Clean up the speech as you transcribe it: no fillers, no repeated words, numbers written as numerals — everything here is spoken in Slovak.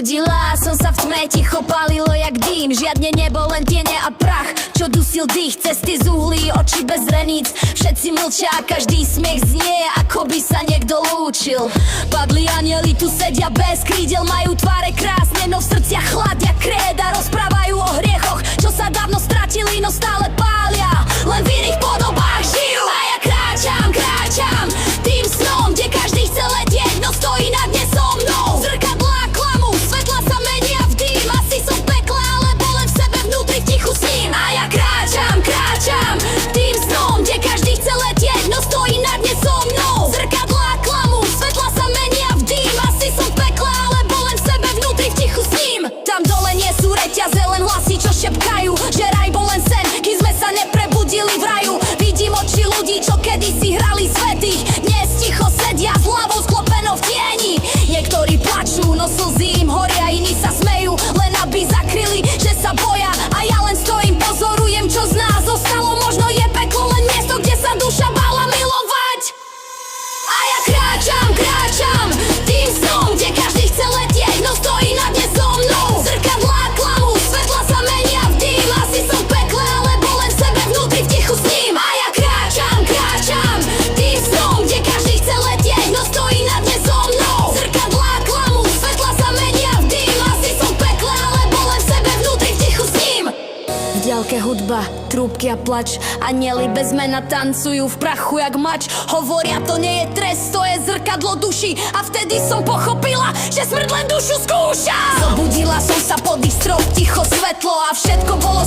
Zobudila som sa v tme, ticho palilo jak dým. Žiadne nebo, len tiene a prach, čo dusil dých. Cesty z uhlí, oči bez reníc, všetci mlčia, každý smiech znie, ako by sa niekto lúčil. Padli anjeli, tu sedia bez krídel, majú tváre krásne, no v srdciach chladia kréda. Rozprávajú o hriechoch, čo sa dávno stratili, no stále pália, len v iných podobách žijú. A ja kráčam, kráčam tým snom, kde každý chce letieť, no stojí na dne so mnou. Zrkadlá klamu, svetla sa menia v dým, asi som v pekle, alebo len v sebe vnútri v tichu sním. A ja kráčam, kráčam tým snom, kde každý chce letieť, no stojí na dne so mnou. Zrkadlá klamu, svetla sa menia v dým, asi som v pekle, alebo len v sebe vnútri v tichu sním. Tam dole nie sú reťaze, len hlasy, čo šepkajú, že raj bol len sen, kým sme sa neprebudili v raju. Vidím oči ľudí, čo kedysi hrali svätých, dnes ticho sedia s hlavou sklopenou v tieni. Niektorí plačú, no slzy im horia, iní sa smejú, len aby zakryli, že sa boja. A ja len stojím, pozorujem, čo z nás zostalo. Možno je peklo len miesto, kde sa duša bála milovať. A ja kráčam, kráčam tým snom, kde každý chce letieť, no stojí na dne so mnou. Zrkadlá klamu, svetla sa menia v dým, asi som v pekle, alebo len v sebe vnútri v tichu sním. A ja kráčam, kráčam tým snom, kde každý chce letieť, no stojí na dne so mnou. Zrkadlá klamu, svetla sa menia v dým, asi som v pekle, alebo len v sebe vnútri v tichu sním. V diaľke hudba, trúbky a plač, anjeli bez mena tancujú v prachu jak mač. Hovoria, to nie je trest, to je zrkadlo duši. A vtedy som pochopila, že smrť len dušu skúša. Zobudila som sa pod ich strop, ticho svetlo a všetko bolo